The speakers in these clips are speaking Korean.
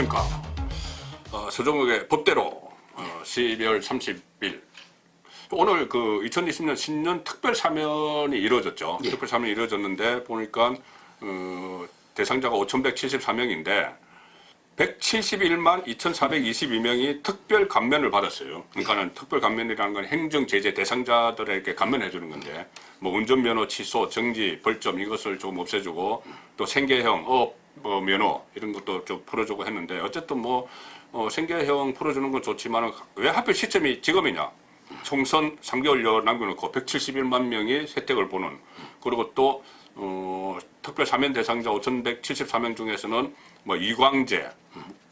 안녕하십니까. 서정욱의 법대로 12월 30일 오늘 그 2020년 신년 특별 사면이 이루어졌죠. 예. 특별 사면이 이루어졌는데 보니까 대상자가 5,174명인데 171만 2,422명이 특별 감면을 받았어요. 그러니까는 특별 감면이라는 건 행정 제재 대상자들에게 감면해 주는 건데 뭐 운전면허 취소, 정지, 벌점 이것을 좀 없애주고 또 생계형 면허 이런 것도 좀 풀어주고 했는데 어쨌든 생계형 풀어주는 건 좋지만 왜 하필 시점이 지금이냐? 총선 3개월여 남겨놓고 171만 명이 혜택을 보는 그리고 또 특별 사면 대상자 5,174명 중에서는 이광재,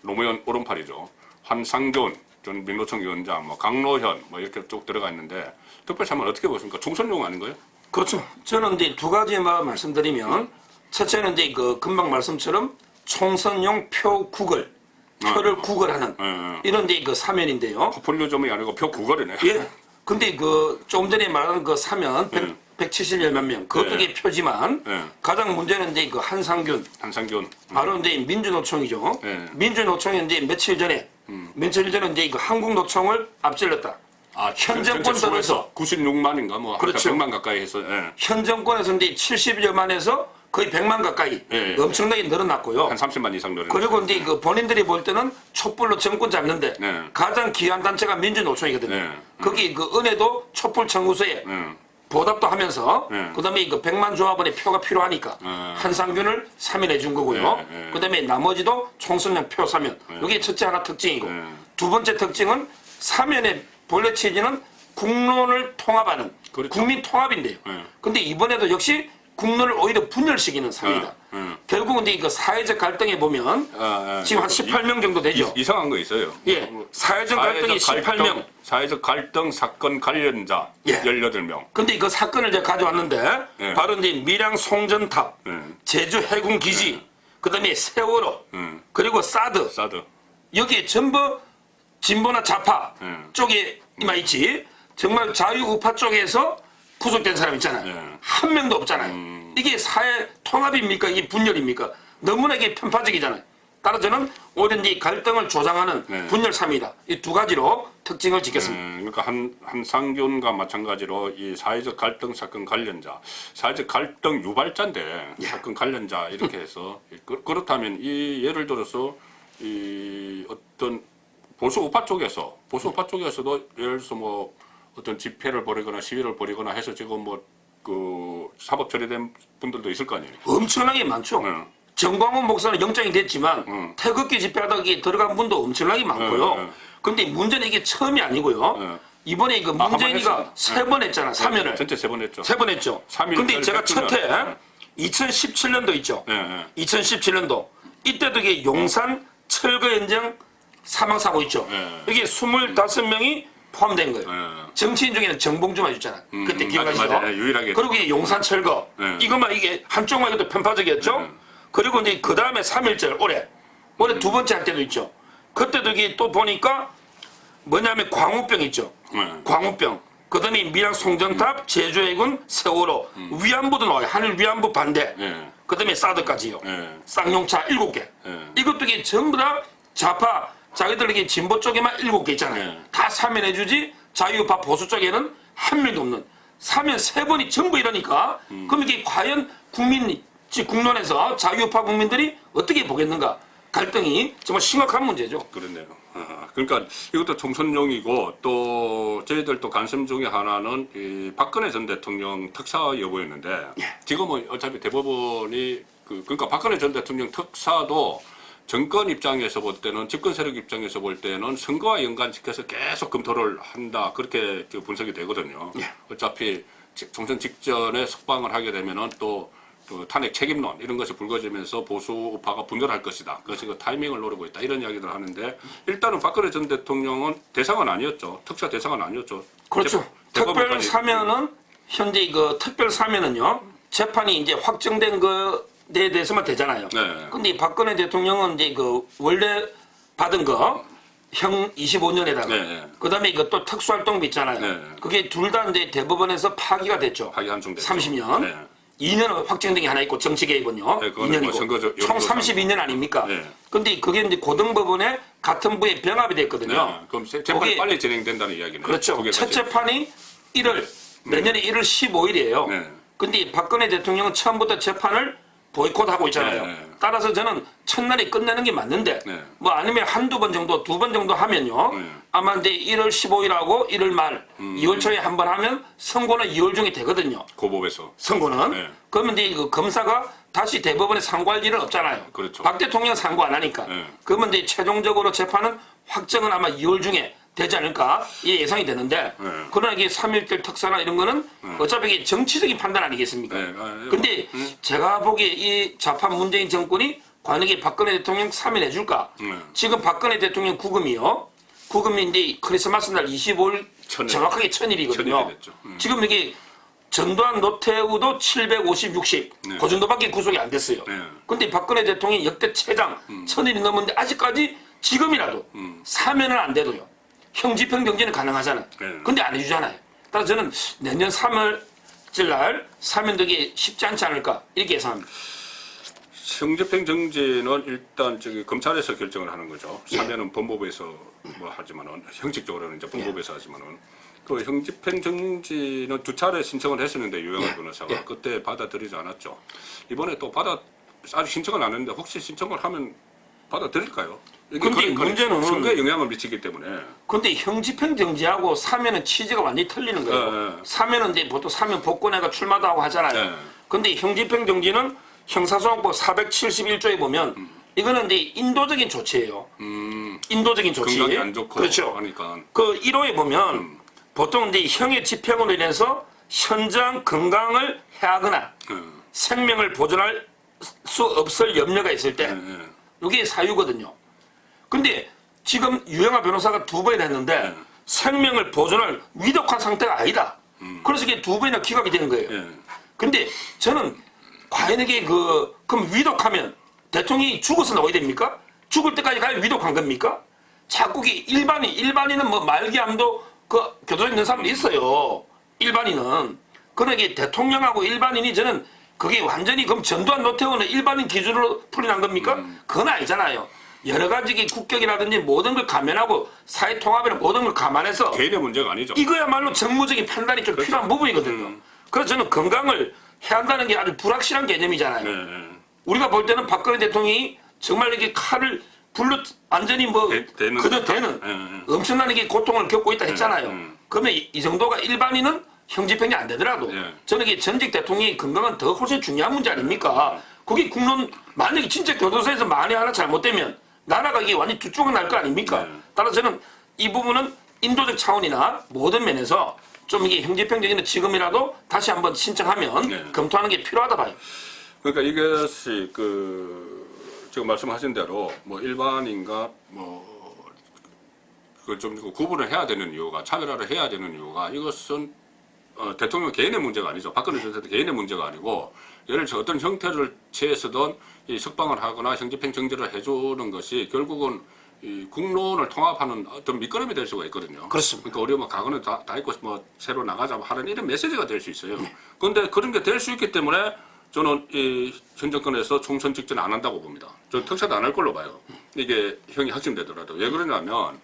노무현 오른팔이죠. 한상균 전 민노총 위원장, 강로현 이렇게 쭉 들어가 있는데 특별 사면 어떻게 보십니까? 총선용 아닌가요? 그렇죠. 저는 이제 두 가지만 말씀드리면 첫째는 이제 그 금방 말씀처럼 총선용 표 구걸, 표를 구걸하는 이런 데 그 사면인데요. 포퓰리즘이 아니고 표 구걸이네. 예. 근데 그 조금 전에 말한 그 사면 170여만 명 그것도 이게 표지만 가장 문제는 이제 그 한상균 바로 이제 민주노총이죠. 민주노총이 이제 며칠 전에 이제 그 한국노총을 앞질렀다. 현 정권 들어서 96만인가 그렇죠. 100만 가까이 해서 현 정권에서 이제 70여만에서 거의 100만 가까이 엄청나게 늘어났고요. 한 30만 이상 늘어났어요. 그리고 이제 그 본인들이 볼 때는 촛불로 정권 잡는데 가장 기한 단체가 민주노총이거든요. 거기 그 은혜도 촛불 청구서에 보답도 하면서 그다음에 그 100만 조합원의 표가 필요하니까 한상균을 사면해 준 거고요. 그다음에 나머지도 총선용 표 사면. 이게 첫째 하나 특징이고 두 번째 특징은 사면의 본래 취지는 국론을 통합하는 그렇죠. 국민 통합인데요. 근데 이번에도 역시 국론을 오히려 분열시키는 사면이다. 결국은 이제 그 사회적 갈등에 보면 지금 한 18명 정도 되죠. 이상한 거 있어요. 예, 사회적 갈등이 18명. 사회적 갈등 사건 관련자 18명. 근데 그 사건을 제가 가져왔는데 바로 이제 밀양 송전탑, 제주 해군 기지, 그다음에 세월호, 그리고 사드. 여기에 전부 진보나 좌파 쪽에 이마 있지. 정말 자유우파 쪽에서 구속된 사람 있잖아요. 한 명도 없잖아요. 이게 사회 통합입니까? 이게 분열입니까? 너무나 이게 편파적이잖아요. 따라서 저는 오히려 이 갈등을 조장하는 분열 3이다. 이 두 가지로 특징을 짓겠습니다. 그러니까 한상균과 마찬가지로 이 사회적 갈등 사건 관련자, 사회적 갈등 유발자인데 사건 관련자 이렇게 해서 그렇다면 이 예를 들어서 이 어떤 보수 우파 쪽에서도 예를 들어서 어떤 집회를 벌이거나 시위를 벌이거나 해서 지금 그 사법 처리된 분들도 있을 거 아니에요. 엄청나게 많죠. 정광훈 목사는 영장이 됐지만 태극기 집회하다가 들어간 분도 엄청나게 많고요. 근데 문제는 이게 처음이 아니고요. 이번에 그 문재인이가 3번 했잖아. 사면을. 전체 3번 했죠. 3번 했죠. 근데 제가 첫해 2017년도 있죠. 2017년도 이때도 이게 용산 철거 현장 사망사고 있죠. 이게 25명이 포함된 거예요. 정치인 중에는 정봉주만 있잖아. 그때 기억하시죠? 유일하게. 그리고 이게 용산 철거. 이것만 이게 한쪽만 해도 편파적이었죠. 그리고 이제 그 다음에 3.1절 올해 두 번째 할 때도 있죠. 그때도 이게 또 보니까 뭐냐면 광우병 있죠. 광우병. 그 다음에 밀양 송전탑, 제주해군, 세월호, 위안부도 나와요. 하늘 위안부 반대. 그 다음에 사드까지요. 쌍용차 7개. 이것도 이게 전부 다 좌파, 자기들에게 진보 쪽에만 7개 있잖아요. 다 사면해주지 자유우파 보수 쪽에는 한 명도 없는. 사면 3번이 전부 이러니까 그럼 이게 과연 국론에서 자유우파 국민들이 어떻게 보겠는가. 갈등이 정말 심각한 문제죠. 그렇네요. 그러니까 이것도 총선용이고 또 저희들 관심 중에 하나는 이 박근혜 전 대통령 특사 여부였는데 지금은 어차피 대법원이 그러니까 박근혜 전 대통령 특사도 정권 입장에서 볼 때는 집권 세력 입장에서 볼 때는 선거와 연관시켜서 계속 검토를 한다 그렇게 분석이 되거든요. 어차피 총선 직전에 석방을 하게 되면은 또 탄핵 책임론 이런 것이 불거지면서 보수 우파가 분열할 것이다. 그래서 그 타이밍을 노리고 있다. 이런 이야기들을 하는데 일단은 박근혜 전 대통령은 대상은 아니었죠. 특사 대상은 아니었죠. 그렇죠. 특별 사면은 현재 그 특별 사면은요 재판이 이제 확정된 거에 대해서만 되잖아요. 근데 박근혜 대통령은 이제 그 원래 받은 거 형 25년에다가 그다음에 이거 또 특수활동비 있잖아요. 그게 둘 다 이제 대법원에서 파기가 됐죠. 파기 한정 됐죠. 30년. 2년 확정된 게 하나 있고 정치 개입은요. 네, 그거는 2년이고 뭐 선거죠. 총 여론조사. 32년 아닙니까? 네. 근데 그게 이제 고등법원에 같은 부에 병합이 됐거든요. 네. 그럼 재판이 거기- 빨리 진행된다는 이야기네요. 그렇죠. 두 개가 첫 재판이 1월 내년에 1월 15일이에요. 네. 근데 박근혜 대통령은 처음부터 재판을 보이콧하고 있잖아요. 네. 따라서 저는 첫날에 끝내는 게 맞는데 네. 뭐 아니면 한두 번 정도, 두 번 정도 하면요. 네. 아마 이제 1월 15일하고 1월 말, 2월 초에 한 번 하면 선고는 2월 중에 되거든요. 고법에서. 선고는. 네. 그러면 이제 그 검사가 다시 대법원에 상고할 일은 없잖아요. 그렇죠. 박 대통령 상고 안 하니까. 네. 그러면 이제 최종적으로 재판은 확정은 아마 2월 중에 되지 않을까 이게 예상이 되는데 네. 그러나 이게 3.1절 특사나 이런 거는 어차피 이게 정치적인 판단 아니겠습니까? 네. 근데 제가 보기에 이 좌파 문재인 정권이 과연 이게 박근혜 대통령 사면해 줄까? 지금 박근혜 대통령 구금이요. 구금인데 크리스마스 날 25일 천일. 정확하게 1000일이거든요. 천일이 됐죠. 지금 이게 전두환 노태우도 750, 60. 네. 그 정도밖에 구속이 안 됐어요. 네. 근데 박근혜 대통령이 역대 최장 1000일이 넘었는데 아직까지 지금이라도 사면은 안 돼도요. 형집행정지는 가능하잖아요. 네. 근데 안 해주잖아요. 따라서 저는 내년 3월절 날 사면되기 쉽지 않지 않을까 이렇게 예상합니다. 형집행정지는 일단 저기 검찰에서 결정을 하는 거죠. 예. 사면은 법무부에서 뭐 하지만은 형식적으로는 이제 법무부에서 하지만은 그 형집행정지는 두 차례 신청을 했었는데 유영하 변호사가 예. 그때 받아들이지 않았죠. 이번에 또 아직 신청은 안 했는데 혹시 신청을 하면 받아들일까요? 이게 근데 문제는 선거에 영향을 미치기 때문에. 근데 형집행정지하고 사면은 취지가 완전히 틀리는 거예요. 네, 네. 사면은 이제 보통 사면 복권해가 출마도 하고 하잖아요. 네. 근데 형집행정지는 형사소송법 471조에 보면 이거는 이제 인도적인 조치예요. 인도적인 조치. 건강이 안 좋고 그렇죠. 하니까. 그 1호에 보면 보통 이제 형의 집행으로 인해서 현장 건강을 해하거나 생명을 보존할 수 없을 염려가 있을 때 이게 사유거든요. 근데 지금 유영하 변호사가 두 번이나 했는데 생명을 보존할 위독한 상태가 아니다. 그래서 이게 두 번이나 기각이 되는 거예요. 예. 근데 저는 과연 이게 그럼 위독하면 대통령이 죽어서 나와야 됩니까? 죽을 때까지 가야 위독한 겁니까? 자꾸 이게 일반인은 뭐 말기암도 그 교도소에 있는 사람도 있어요. 일반인은. 그러게 대통령하고 일반인이 저는 그게 완전히 그럼 전두환 노태우는 일반인 기준으로 풀려난 겁니까? 그건 아니잖아요. 여러 가지 국격이라든지 모든 걸 감안하고 사회 통합이나 모든 걸 감안해서 개인의 문제가 아니죠. 이거야말로 정무적인 판단이 좀 필요한 부분이거든요. 그래서 저는 건강을 해야 한다는 게 아주 불확실한 개념이잖아요. 네. 우리가 볼 때는 박근혜 대통령이 정말 이렇게 칼을 불로 완전히 뭐 되는 그저 되는 엄청난 이게 고통을 겪고 있다 했잖아요. 그러면 이 정도가 일반인은 형집행이 안 되더라도 네. 저는 이게 전직 대통령의 건강은 더 훨씬 중요한 문제 아닙니까? 그게 국론 만약에 진짜 교도소에서 만에 하나 잘못되면 나라가 이게 완전히 두 쪽은 날 거 아닙니까? 네. 따라서 저는 이 부분은 인도적 차원이나 모든 면에서 좀 이게 형집행적인 지금이라도 다시 한번 신청하면 네. 검토하는 게 필요하다 봐요. 그러니까 이것이 지금 말씀하신 대로 뭐 일반인과 그걸 좀 구분을 해야 되는 이유가 차별화를 해야 되는 이유가 이것은 대통령 개인의 문제가 아니죠. 박근혜 전 대통령 개인의 문제가 아니고 예를 들어 어떤 형태를 취해서든 이 석방을 하거나 형집행 정지를 해주는 것이 결국은 이 국론을 통합하는 어떤 밑거름이 될 수가 있거든요. 그렇습니다. 그러니까 우리 뭐 과거는 다 있고 뭐 새로 나가자 하는 이런 메시지가 될 수 있어요. 그런데 그런 게 될 수 있기 때문에 저는 이 현 정권에서 총선 직전 안 한다고 봅니다. 저 특사도 안 할 걸로 봐요. 이게 형이 확정되더라도. 왜 그러냐면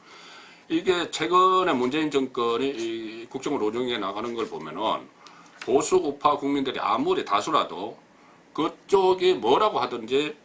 이게 최근에 문재인 정권이 이 국정을 운영해 나가는 걸 보면은 보수 우파 국민들이 아무리 다수라도 그쪽이 뭐라고 하든지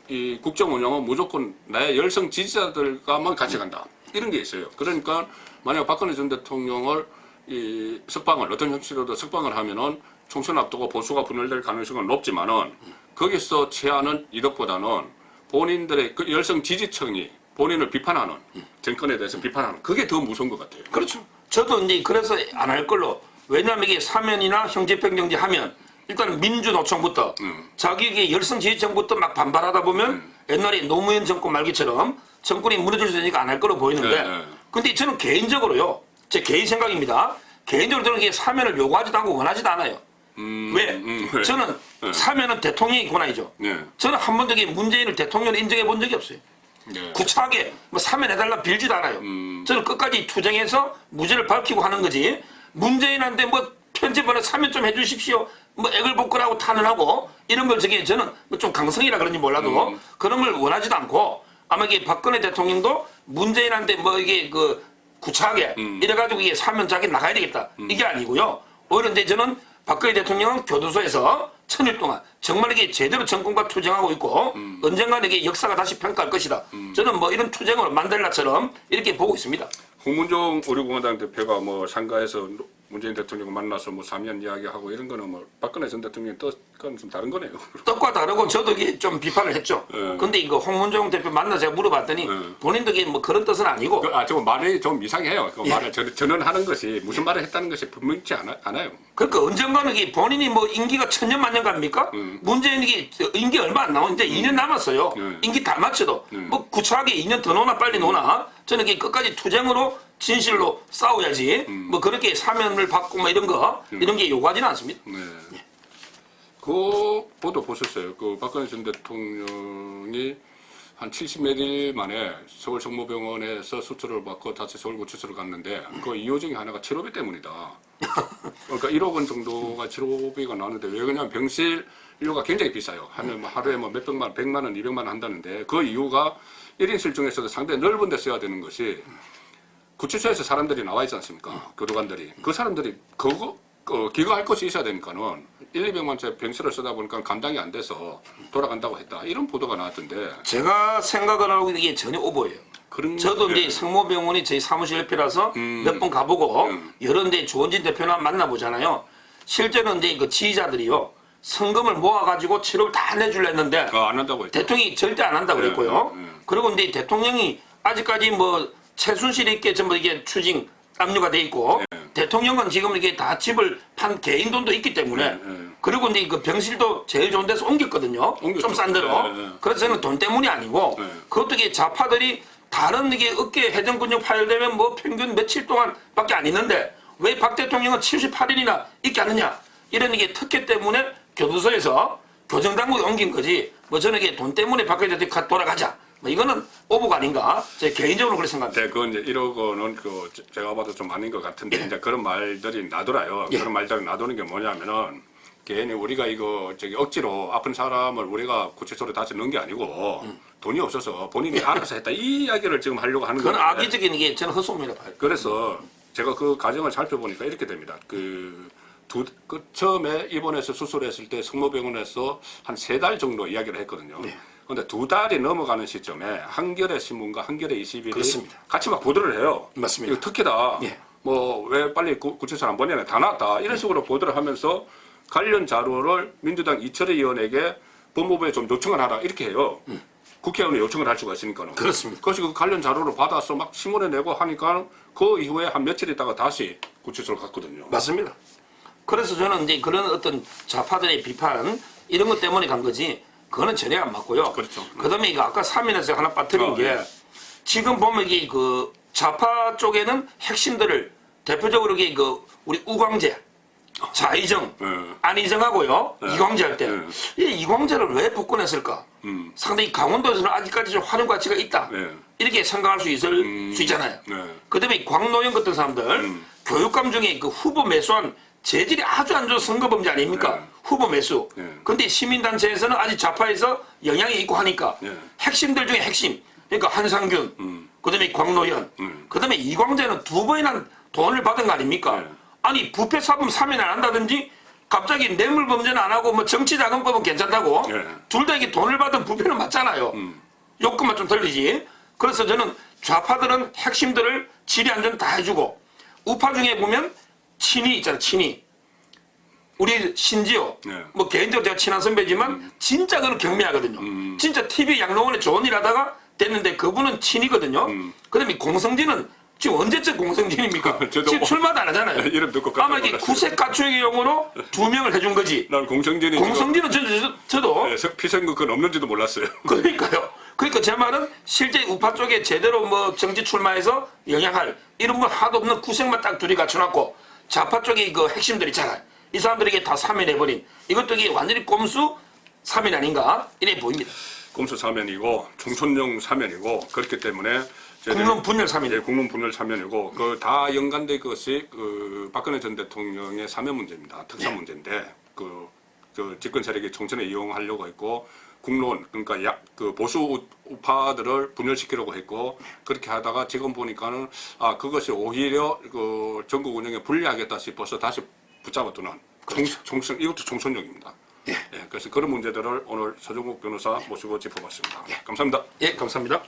이 국정 운영은 무조건 나의 열성 지지자들과만 같이 간다. 이런 게 있어요. 그러니까 만약 박근혜 전 대통령을 이 석방을 어떤 형식으로도 석방을 하면은 총선 앞두고 보수가 분열될 가능성은 높지만은 거기서 취하는 이득보다는 본인들의 그 열성 지지층이 본인을 비판하는 정권에 대해서 비판하는 그게 더 무서운 것 같아요. 그렇죠. 저도 이제 그래서 안 할 걸로. 왜냐하면 이게 사면이나 형집행정지 하면 일단 민주노총부터 자기에게 열성 지지층부터 막 반발하다 보면 옛날에 노무현 정권 말기처럼 정권이 무너질 수 있으니까 안 할 거로 보이는데 네. 근데 저는 개인적으로요. 제 개인 생각입니다. 개인적으로 저는 이게 사면을 요구하지도 않고 원하지도 않아요. 왜? 왜? 저는 사면은 대통령의 권한이죠. 네. 저는 한 번도 문재인을 대통령으로 인정해 본 적이 없어요. 네. 구차하게 뭐 사면해달라 빌지도 않아요. 저는 끝까지 투쟁해서 무죄를 밝히고 하는 거지. 문재인한테 뭐 편집하는 사면 좀 해주십시오. 뭐 애걸복걸하고 탄원하고 이런 걸 저는 뭐 좀 강성이라 그런지 몰라도 그런 걸 원하지도 않고 아마 이게 박근혜 대통령도 문재인한테 뭐 이게 그 구차하게 이래가지고 이게 사면 자기 나가야 되겠다 이게 아니고요. 오히려 이제 저는 박근혜 대통령은 교도소에서 1000일 동안 정말 이게 제대로 정권과 투쟁하고 있고 언젠가는 이게 역사가 다시 평가할 것이다. 저는 뭐 이런 투쟁을 만델라처럼 이렇게 보고 있습니다. 홍문종 우리공화당 대표가 뭐 상가에서 문재인 대통령을 만나서 뭐 사면 이야기하고 이런 거는 뭐 박근혜 전 대통령의 뜻과는 좀 다른 거네요. 뜻과 다르고 저도 이게 좀 비판을 했죠. 근데 이거 홍문종 대표 만나서 제가 물어봤더니 본인도 이게 뭐 그런 뜻은 아니고. 저 말이 좀 이상해요. 그 예. 말을 전언하는 것이 무슨 말을 했다는 것이 분명치 않아요. 그러니까 언젠가는 이게 본인이 뭐 임기가 천년만년 갑니까? 문재인이 임기 얼마 안 남았는데 2년 남았어요. 임기 다 마쳐도 뭐 구차하게 2년 더 노나 빨리 노나 저는 이게 끝까지 투쟁으로 진실로 싸워야지 뭐 그렇게 사면을 받고 뭐 이런 게 요구하지는 않습니다. 네. 그 보도 보셨어요. 그 박근혜 전 대통령이 한 70몇 일 만에 서울 성모병원에서 수술을 받고 다시 서울구치소를 갔는데 그 이유 중에 하나가 치료비 때문이다. 그러니까 1억 원 정도가 치료비가 나오는데 왜 그러냐면 병실료가 굉장히 비싸요. 하루에 뭐 몇백만 원, 100만 원, 200만 원 한다는데 그 이유가 1인실 중에서도 상당히 넓은 데 써야 되는 것이 구치소에서 사람들이 나와 있지 않습니까? 교도관들이. 그 사람들이 그거 기거할 것이 있어야 되니까는 200만짜리 병실을 쓰다 보니까 감당이 안 돼서 돌아간다고 했다. 이런 보도가 나왔던데. 제가 생각을 하고 이게 전혀 오보예요. 저도 이제 성모병원이 저희 사무실 옆이라서 몇 번 가보고 여러 데 조원진 대표나 만나보잖아요. 실제로 이제 그 지휘자들이요. 성금을 모아가지고 치료를 다 내주려 했는데 안 한다고 했죠. 대통령이 절대 안 한다고 그랬고요. 그리고 이제 대통령이 아직까지 뭐 최순실 있게 전부 이게 추징 압류가 돼 있고 대통령은 지금 이게 다 집을 판 개인 돈도 있기 때문에 그리고 이제 그 병실도 제일 좋은 데서 옮겼거든요. 좀 싼 데로. 그래서 저는 돈 때문이 아니고 그것도 이게 좌파들이 다른 이게 어깨 회전근육 파열되면 뭐 평균 며칠 동안밖에 안 있는데 왜 박 대통령은 78일이나 있게 하느냐 이런 이게 특혜 때문에 교도소에서 교정당국에 옮긴 거지 뭐 저는 이게 돈 때문에 박근혜 대통령 돌아가자. 뭐 이거는 오보가 아닌가? 제 개인적으로 그렇게 생각합니다. 네, 그건 이제 1억 원은 제가 봐도 좀 아닌 것 같은데 이제 그런 말들이 나돌아요. 그런 말들이 나도는 게 뭐냐면은 괜히 우리가 이거 억지로 아픈 사람을 우리가 구치소로 다시 넣은 게 아니고 돈이 없어서 본인이 알아서 했다 이 이야기를 지금 하려고 하는 거예요. 그건 악의적인 게 저는 헛소문이라 봐요. 그래서 제가 그 과정을 살펴보니까 이렇게 됩니다. 처음에 입원해서 수술했을 때 성모병원에서 한 3달 정도 이야기를 했거든요. 그런데 2달이 넘어가는 시점에 한겨레 신문과 한겨레 21이 그렇습니다. 같이 막 보도를 해요. 맞습니다. 이거 특혜다. 뭐 왜 빨리 구치소 안 보내냐. 다 나왔다. 이런 식으로 보도를 하면서 관련 자료를 민주당 이철희 의원에게 법무부에 좀 요청을 하라 이렇게 해요. 국회의원이 요청을 할 수가 있으니까는. 그렇습니다. 그래서 그 관련 자료를 받아서 막 신문에 내고 하니까 그 이후에 한 며칠 있다가 다시 구치소를 갔거든요. 맞습니다. 그래서 저는 이제 그런 어떤 좌파들의 비판 이런 것 때문에 간 거지 그거는 전혀 안 맞고요. 그렇죠. 그다음에 이거 아까 사면에서 하나 빠뜨린 게 지금 보면 이게 그 좌파 쪽에는 핵심들을 대표적으로 이게 그 우리 우광재, 자이정, 안희정하고요 이광재 할 때 이 이광재를 왜 복권했을까? 상당히 강원도에서는 아직까지 좀 활용 가치가 있다. 이렇게 생각할 수 있잖아요. 그다음에 광노현 같은 사람들 교육감 중에 그 후보 매수한 재질이 아주 안 좋은 선거범죄 아닙니까? 후보 매수. 근데 시민단체에서는 아직 좌파에서 영향이 있고 하니까 핵심들 중에 핵심. 그러니까 한상균, 그다음에 광노현, 그다음에 이광재는 2번이나 돈을 받은 거 아닙니까? 아니 부패 사범 사면 안 한다든지 갑자기 뇌물범죄는 안 하고 뭐 정치자금법은 괜찮다고 둘 다 이게 돈을 받은 부패는 맞잖아요. 요건만 좀 들리지. 그래서 저는 좌파들은 핵심들을 질이 안전 다 해주고 우파 중에 보면 친이 있잖아, 친이. 우리 신지호, 뭐 개인적으로 제가 친한 선배지만 진짜 그는 경미하거든요. 진짜 TV 양로원에 좋은 일 하다가 됐는데 그분은 친이거든요. 그다음에 공성진은 지금 언제쯤 공성진입니까? 지금 출마도 안 하잖아요. 이름 듣고 아마 이게 구색 가축의 용어로 2명을 해준 거지. 난 공성진이 저도 피선거권 없는지도 몰랐어요. 그러니까요. 그러니까 제 말은 실제 우파 쪽에 제대로 뭐 정치 출마해서 영향할 이런 분 하도 없는 구색만 딱 둘이 갖춰놨고 좌파 쪽에 그 핵심들이 있잖아요. 이 사람들에게 다 사면해버린 이것도 이게 완전히 꼼수 사면 아닌가 이래 보입니다. 꼼수 사면이고 총선용 사면이고 그렇기 때문에 국론 분열 사면이고 국론 분열 사면이고 그 다 연관된 것이 박근혜 전 대통령의 사면 문제입니다. 특사 문제인데 그 집권 세력이 총선에 이용하려고 했고 국론 그러니까 그 보수 우파들을 분열시키려고 했고 그렇게 하다가 지금 보니까는 그것이 오히려 그 전국 운영에 불리하겠다 싶어서 다시 붙잡아두는 총선 이것도 총선용입니다. 예, 그래서 그런 문제들을 오늘 서정국 변호사 모시고 짚어봤습니다. 감사합니다. 예, 감사합니다.